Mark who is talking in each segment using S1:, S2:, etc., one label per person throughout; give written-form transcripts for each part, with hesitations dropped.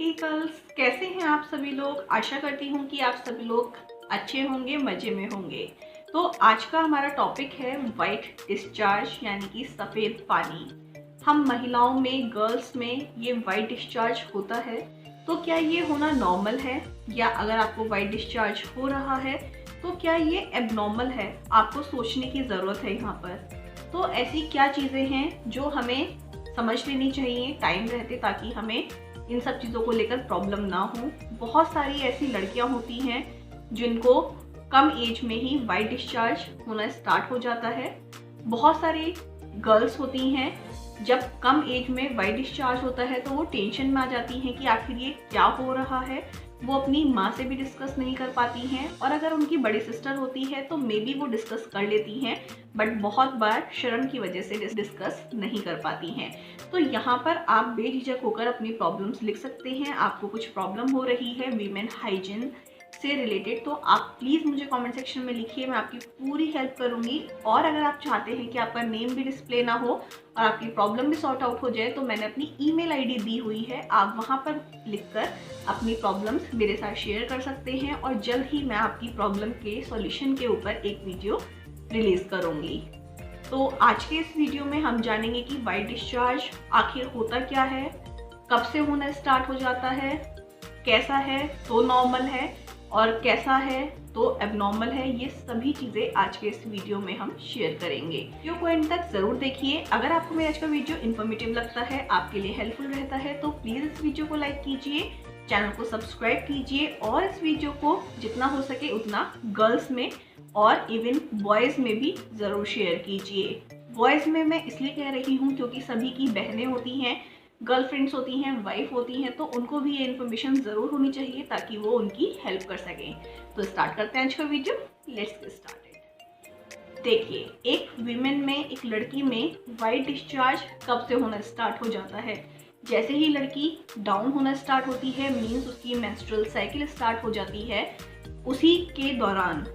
S1: हे girls, कैसे हैं आप सभी लोग। आशा करती हूँ कि आप सभी लोग अच्छे होंगे, मज़े में होंगे। तो आज का हमारा टॉपिक है वाइट डिस्चार्ज यानी कि सफ़ेद पानी। हम महिलाओं में, गर्ल्स में ये वाइट डिस्चार्ज होता है। तो क्या ये होना नॉर्मल है, या अगर आपको वाइट डिस्चार्ज हो रहा है तो क्या ये एबनॉर्मल है? आपको सोचने की ज़रूरत है यहाँ पर। तो ऐसी क्या चीज़ें हैं जो हमें समझ लेनी चाहिए टाइम रहते, ताकि हमें इन सब चीज़ों को लेकर प्रॉब्लम ना हो। बहुत सारी ऐसी लड़कियां होती हैं जिनको कम एज में ही वाइट डिस्चार्ज होना स्टार्ट हो जाता है। बहुत सारी गर्ल्स होती हैं, जब कम एज में वाइट डिस्चार्ज होता है तो वो टेंशन में आ जाती हैं कि आखिर ये क्या हो रहा है। वो अपनी माँ से भी डिस्कस नहीं कर पाती हैं, और अगर उनकी बड़ी सिस्टर होती है तो मे बी वो डिस्कस कर लेती हैं, बट बहुत बार शर्म की वजह से डिस्कस नहीं कर पाती हैं। तो यहाँ पर आप बेझिझक होकर अपनी प्रॉब्लम्स लिख सकते हैं। आपको कुछ प्रॉब्लम हो रही है वीमेन हाइजीन से रिलेटेड, तो आप प्लीज़ मुझे कमेंट सेक्शन में लिखिए, मैं आपकी पूरी हेल्प करूँगी। और अगर आप चाहते हैं कि आपका नेम भी डिस्प्ले ना हो और आपकी प्रॉब्लम भी सॉर्ट आउट हो जाए, तो मैंने अपनी ईमेल आईडी दी हुई है, आप वहाँ पर लिखकर अपनी प्रॉब्लम्स मेरे साथ शेयर कर सकते हैं, और जल्द ही मैं आपकी प्रॉब्लम के सॉल्यूशन के ऊपर एक वीडियो रिलीज़ करूँगी। तो आज के इस वीडियो में हम जानेंगे कि वाइट डिस्चार्ज आखिर होता क्या है, कब से होना स्टार्ट हो जाता है, कैसा है तो नॉर्मल है, और कैसा है तो एबनॉर्मल है। ये सभी चीज़ें आज के इस वीडियो में हम शेयर करेंगे। वीडियो को एंड तक ज़रूर देखिए। अगर आपको मेरा आज का वीडियो इन्फॉर्मेटिव लगता है, आपके लिए हेल्पफुल रहता है, तो प्लीज़ इस वीडियो को लाइक कीजिए, चैनल को सब्सक्राइब कीजिए, और इस वीडियो को जितना हो सके उतना गर्ल्स में और इवन बॉयज़ में भी ज़रूर शेयर कीजिए। बॉयज़ में मैं इसलिए कह रही हूँ क्योंकि सभी की बहनें होती हैं, गर्लफ्रेंड्स होती हैं, वाइफ होती हैं, तो उनको भी ये इन्फॉर्मेशन ज़रूर होनी चाहिए ताकि वो उनकी हेल्प कर सकें। तो स्टार्ट करते हैं आज का वीडियो। Let's get started. देखिए, एक वीमेन में, एक लड़की में वाइट डिस्चार्ज कब से होना स्टार्ट हो जाता है। जैसे ही लड़की डाउन होना स्टार्ट होती है, मीन्स उसकी मेंस्ट्रुअल साइकिल स्टार्ट हो जाती है, उसी के दौरान,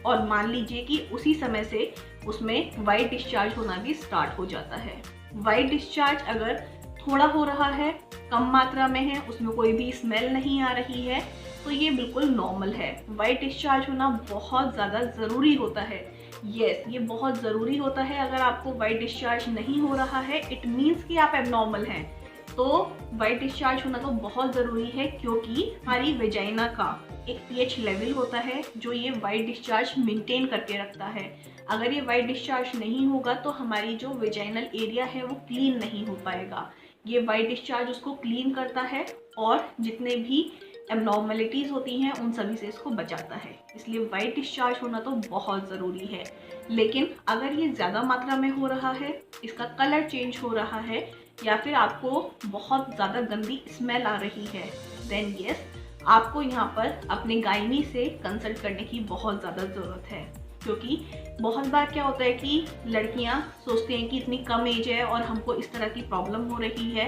S1: और मान लीजिए कि उसी समय से उसमें वाइट डिस्चार्ज होना भी स्टार्ट हो जाता है। वाइट डिस्चार्ज अगर थोड़ा हो रहा है, कम मात्रा में है, उसमें कोई भी स्मेल नहीं आ रही है, तो ये बिल्कुल नॉर्मल है। वाइट डिस्चार्ज होना बहुत ज़्यादा ज़रूरी होता है। यस, ये बहुत ज़रूरी होता है। अगर आपको वाइट डिस्चार्ज नहीं हो रहा है, इट मीन्स कि आप एबनॉर्मल हैं। तो वाइट डिस्चार्ज होना तो बहुत ज़रूरी है, क्योंकि हमारी वेजाइना का एक पीएच लेवल होता है जो ये वाइट डिस्चार्ज मेंटेन करके रखता है। अगर ये वाइट डिस्चार्ज नहीं होगा तो हमारी जो वेजाइनल एरिया है वो क्लीन नहीं हो पाएगा। ये वाइट डिस्चार्ज उसको क्लीन करता है, और जितने भी एबनॉर्मलिटीज़ होती हैं उन सभी से इसको बचाता है। इसलिए वाइट डिस्चार्ज होना तो बहुत ज़रूरी है। लेकिन अगर ये ज़्यादा मात्रा में हो रहा है, इसका कलर चेंज हो रहा है, या फिर आपको बहुत ज़्यादा गंदी स्मेल आ रही है, देन यस, आपको यहाँ पर अपने गायनी से कंसल्ट करने की बहुत ज़्यादा ज़रूरत है। क्योंकि बहुत बार क्या होता है कि लड़कियां सोचती हैं कि इतनी कम एज है और हमको इस तरह की प्रॉब्लम हो रही है,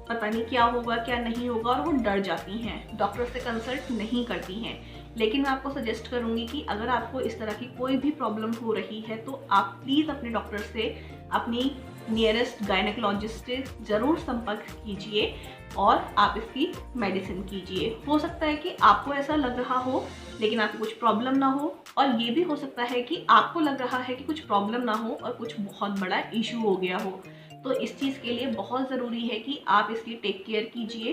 S1: पता नहीं क्या होगा क्या नहीं होगा, और वो डर जाती हैं, डॉक्टर से कंसल्ट नहीं करती हैं। लेकिन मैं आपको सजेस्ट करूंगी कि अगर आपको इस तरह की कोई भी प्रॉब्लम हो रही है तो आप प्लीज़ अपने डॉक्टर से, अपनी नियरेस्ट गायनेकोलॉजिस्ट से ज़रूर संपर्क कीजिए, और आप इसकी मेडिसिन कीजिए। हो सकता है कि आपको ऐसा लग रहा हो लेकिन आपको कुछ प्रॉब्लम ना हो, और ये भी हो सकता है कि आपको लग रहा है कि कुछ प्रॉब्लम ना हो और कुछ बहुत बड़ा इशू हो गया हो। तो इस चीज़ के लिए बहुत ज़रूरी है कि आप इसकी टेक केयर कीजिए,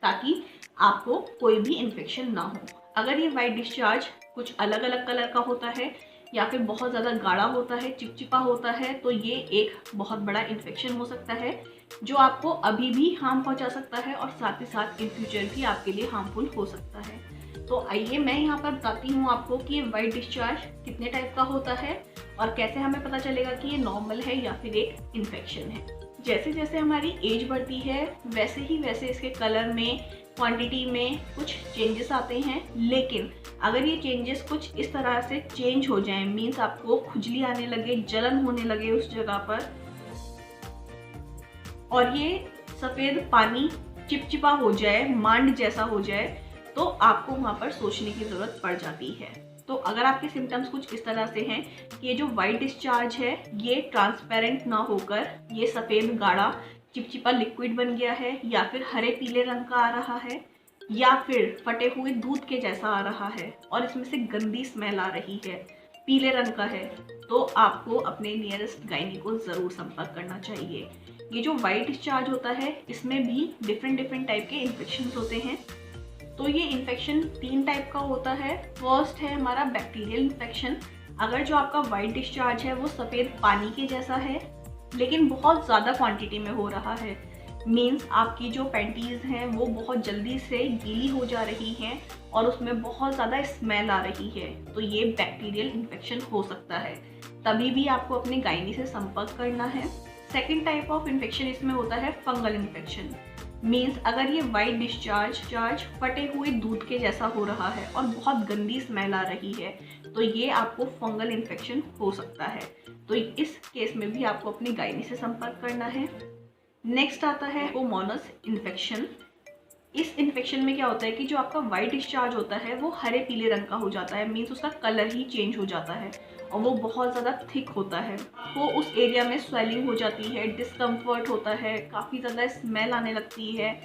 S1: ताकि आपको कोई भी इन्फेक्शन ना हो। अगर ये वाइट डिस्चार्ज कुछ अलग अलग कलर का होता है, या फिर बहुत ज़्यादा गाढ़ा होता है, चिपचिपा होता है, तो ये एक बहुत बड़ा इन्फेक्शन हो सकता है जो आपको अभी भी हार्म पहुंचा सकता है, और साथ ही साथ इन फ्यूचर भी आपके लिए हार्मफुल हो सकता है। तो आइए मैं यहाँ पर बताती हूँ आपको कि वाइट डिस्चार्ज कितने टाइप का होता है, और कैसे हमें पता चलेगा कि ये नॉर्मल है या फिर एक इन्फेक्शन है। जैसे जैसे हमारी एज बढ़ती है, वैसे ही वैसे इसके कलर में, क्वांटिटी में कुछ चेंजेस आते हैं। लेकिन अगर ये चेंजेस कुछ इस तरह से चेंज हो जाएं, मीन्स आपको खुजली आने लगे, जलन होने लगे उस जगह पर, और ये सफ़ेद पानी चिपचिपा हो जाए, मांड जैसा हो जाए, तो आपको वहाँ पर सोचने की ज़रूरत पड़ जाती है। तो अगर आपके सिम्टम्स कुछ इस तरह से हैं कि ये जो वाइट डिस्चार्ज है ये ट्रांसपेरेंट ना होकर ये सफ़ेद गाढ़ा चिपचिपा लिक्विड बन गया है, या फिर हरे पीले रंग का आ रहा है, या फिर फटे हुए दूध के जैसा आ रहा है और इसमें से गंदी स्मेल आ रही है, पीले रंग का है, तो आपको अपने नियरेस्ट गायनी को ज़रूर संपर्क करना चाहिए। ये जो वाइट डिस्चार्ज होता है इसमें भी डिफरेंट टाइप के इन्फेक्शन होते हैं। तो ये इन्फेक्शन 3 टाइप का होता है। फर्स्ट है हमारा बैक्टीरियल इन्फेक्शन। अगर जो आपका वाइट डिस्चार्ज है वो सफ़ेद पानी के जैसा है लेकिन बहुत ज़्यादा क्वांटिटी में हो रहा है, मीन्स आपकी जो पैंटीज़ हैं वो बहुत जल्दी से गीली हो जा रही हैं और उसमें बहुत ज़्यादा स्मेल आ रही है, तो ये बैक्टीरियल इन्फेक्शन हो सकता है। तभी भी आपको अपने गायनी से संपर्क करना है। सेकेंड टाइप ऑफ इन्फेक्शन इसमें होता है फंगल इन्फेक्शन। मीन्स अगर ये वाइट डिस्चार्ज फटे हुए दूध के जैसा हो रहा है और बहुत गंदी स्मेल आ रही है, तो ये आपको फंगल इन्फेक्शन हो सकता है। तो इस केस में भी आपको अपनी गायनी से संपर्क करना है। नेक्स्ट आता है ओमोनस इन्फेक्शन। इस इन्फेक्शन में क्या होता है कि जो आपका वाइट डिस्चार्ज होता है वो हरे पीले रंग का हो जाता है, मीन्स उसका कलर ही चेंज हो जाता है और वो बहुत ज़्यादा थिक होता है। वो उस एरिया में स्वेलिंग हो जाती है, डिस्कम्फर्ट होता है, काफ़ी ज़्यादा स्मेल आने लगती है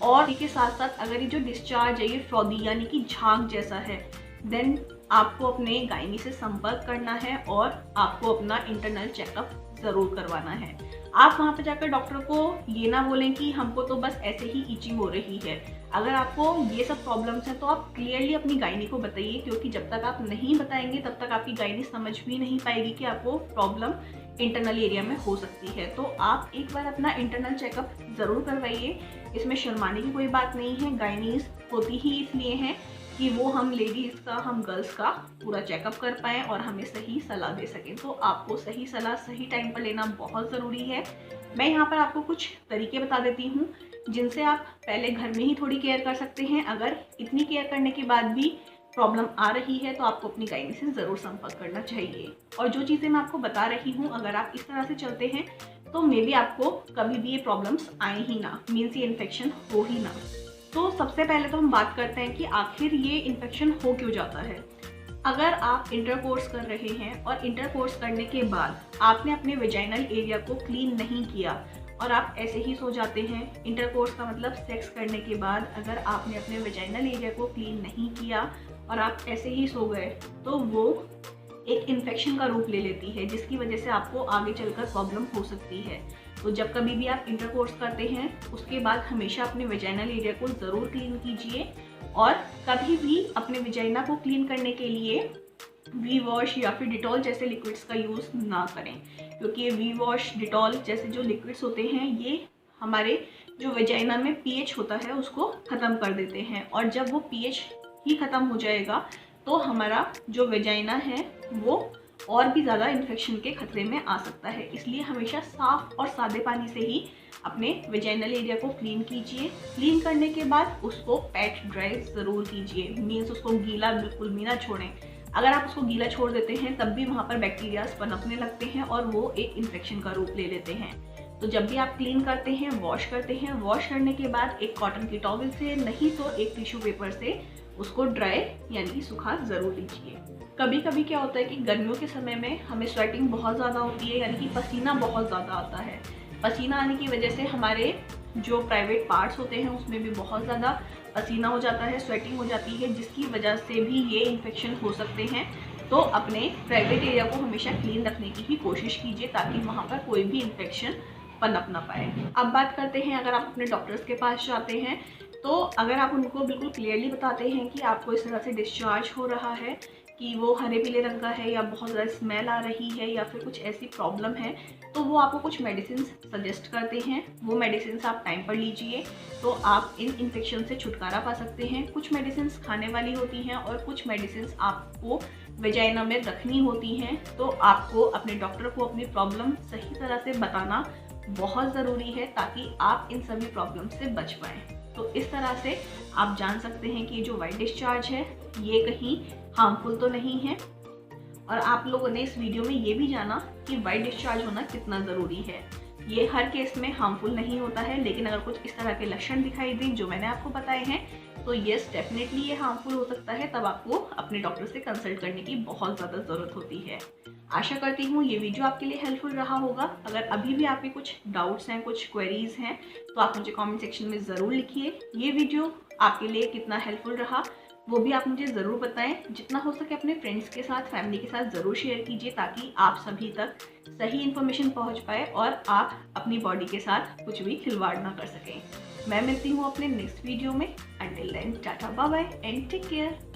S1: और इसके साथ साथ अगर ये जो डिस्चार्ज है ये फ्रॉदी यानी कि झाग जैसा है, देन आपको अपने गायनी से संपर्क करना है और आपको अपना इंटरनल चेकअप ज़रूर करवाना है। आप वहाँ पे जाकर डॉक्टर को ये ना बोलें कि हमको तो बस ऐसे ही ईचिंग हो रही है। अगर आपको ये सब प्रॉब्लम्स हैं तो आप क्लियरली अपनी गायनी को बताइए, क्योंकि जब तक आप नहीं बताएंगे तब तक आपकी गायनी समझ भी नहीं पाएगी कि आपको प्रॉब्लम इंटरनल एरिया में हो सकती है। तो आप एक बार अपना इंटरनल चेकअप ज़रूर करवाइए। इसमें शर्माने की कोई बात नहीं है। गायनीज होती ही इसलिए हैं कि वो हम लेडीज़ का, हम गर्ल्स का पूरा चेकअप कर पाएँ और हमें सही सलाह दे सकें। तो आपको सही सलाह सही टाइम पर लेना बहुत ज़रूरी है। मैं यहाँ पर आपको कुछ तरीके बता देती हूँ जिनसे आप पहले घर में ही थोड़ी केयर कर सकते हैं। अगर इतनी केयर करने के बाद भी प्रॉब्लम आ रही है तो आपको अपनी गायनी से ज़रूर संपर्क करना चाहिए। और जो चीज़ें मैं आपको बता रही हूँ, अगर आप इस तरह से चलते हैं तो मे बी आपको कभी भी ये प्रॉब्लम्स आए ही ना, मीन्स ये इन्फेक्शन हो ही ना। तो सबसे पहले तो हम बात करते हैं कि आखिर ये इन्फेक्शन हो क्यों जाता है। अगर आप इंटरकोर्स कर रहे हैं और इंटरकोर्स करने के बाद आपने अपने वेजाइनल एरिया को क्लीन नहीं किया और आप ऐसे ही सो जाते हैं, इंटरकोर्स का मतलब सेक्स करने के बाद अगर आपने अपने वेजाइनल एरिया को क्लीन नहीं किया और आप ऐसे ही सो गए, तो वो एक इन्फेक्शन का रूप ले लेती है जिसकी वजह से आपको आगे चलकर प्रॉब्लम हो सकती है। तो जब कभी भी आप इंटरकोर्स करते हैं उसके बाद हमेशा अपने वेजाइनल एरिया को ज़रूर क्लीन कीजिए और कभी भी अपने वेजाइना को क्लीन करने के लिए वी वॉश या फिर डिटॉल जैसे लिक्विड्स का यूज़ ना करें, क्योंकि ये वी वॉश, डिटॉल जैसे जो लिक्विड्स होते हैं ये हमारे जो वेजाइना में पीएच होता है उसको ख़त्म कर देते हैं और जब वो पीएच ही ख़त्म हो जाएगा तो हमारा जो वेजाइना है वो और भी ज़्यादा इन्फेक्शन के खतरे में आ सकता है। इसलिए हमेशा साफ़ और सादे पानी से ही अपने वेजाइनल एरिया को क्लीन कीजिए। क्लीन करने के बाद उसको पैट ड्राई ज़रूर कीजिए, मीन्स उसको गीला बिल्कुल भी ना छोड़ें। अगर आप उसको गीला छोड़ देते हैं तब भी वहाँ पर बैक्टीरियाज पनपने लगते हैं और वो एक इन्फेक्शन का रूप ले लेते हैं। तो जब भी आप क्लीन करते हैं, वॉश करते हैं, वॉश करने के बाद एक कॉटन की टॉवल से, नहीं तो एक टिश्यू पेपर से उसको ड्राई यानी कि सुखा ज़रूर लीजिए। कभी कभी क्या होता है कि गर्मियों के समय में हमें स्वेटिंग बहुत ज़्यादा होती है, यानी कि पसीना बहुत ज़्यादा आता है। पसीना आने की वजह से हमारे जो प्राइवेट पार्ट्स होते हैं उसमें भी बहुत ज़्यादा पसीना हो जाता है, स्वेटिंग हो जाती है, जिसकी वजह से भी ये इन्फेक्शन हो सकते हैं। तो अपने प्राइवेट एरिया को हमेशा क्लीन रखने की ही कोशिश कीजिए ताकि वहाँ पर कोई भी इन्फेक्शन पनप ना पाए। अब बात करते हैं, अगर आप अपने डॉक्टर्स के पास जाते हैं तो अगर आप उनको बिल्कुल क्लियरली बताते हैं कि आपको इस तरह से डिस्चार्ज हो रहा है कि वो हरे पीले रंग का है या बहुत ज़्यादा स्मेल आ रही है या फिर कुछ ऐसी प्रॉब्लम है, तो वो आपको कुछ मेडिसिन सजेस्ट करते हैं। वो मेडिसिन आप टाइम पर लीजिए तो आप इन इन्फेक्शन से छुटकारा पा सकते हैं। कुछ मेडिसिन खाने वाली होती हैं और कुछ मेडिसिन आपको वेजाइना में रखनी होती हैं। तो आपको अपने डॉक्टर को अपनी प्रॉब्लम सही तरह से बताना बहुत ज़रूरी है ताकि आप इन सभी प्रॉब्लम से बच पाएँ। तो इस तरह से आप जान सकते हैं कि जो वाइट डिस्चार्ज है ये कहीं हार्मफुल तो नहीं है। और आप लोगों ने इस वीडियो में ये भी जाना कि वाइट डिस्चार्ज होना कितना ज़रूरी है। ये हर केस में हार्मफुल नहीं होता है, लेकिन अगर कुछ इस तरह के लक्षण दिखाई दें जो मैंने आपको बताए हैं तो येस डेफिनेटली ये हार्मफुल हो सकता है। तब आपको अपने डॉक्टर से कंसल्ट करने की बहुत ज़्यादा ज़रूरत होती है। आशा करती हूँ ये वीडियो आपके लिए हेल्पफुल रहा होगा। अगर अभी भी आपके कुछ डाउट्स हैं, कुछ क्वेरीज हैं, तो आप मुझे कमेंट सेक्शन में ज़रूर लिखिए। ये वीडियो आपके लिए कितना हेल्पफुल रहा वो भी आप मुझे ज़रूर बताएं। जितना हो सके अपने फ्रेंड्स के साथ, फैमिली के साथ ज़रूर शेयर कीजिए ताकि आप सभी तक सही इन्फॉर्मेशन पहुंच पाए और आप अपनी बॉडी के साथ कुछ भी खिलवाड़ ना कर सकें। मैं मिलती हूँ अपने नेक्स्ट वीडियो में। Until then, tata bye bye and take care.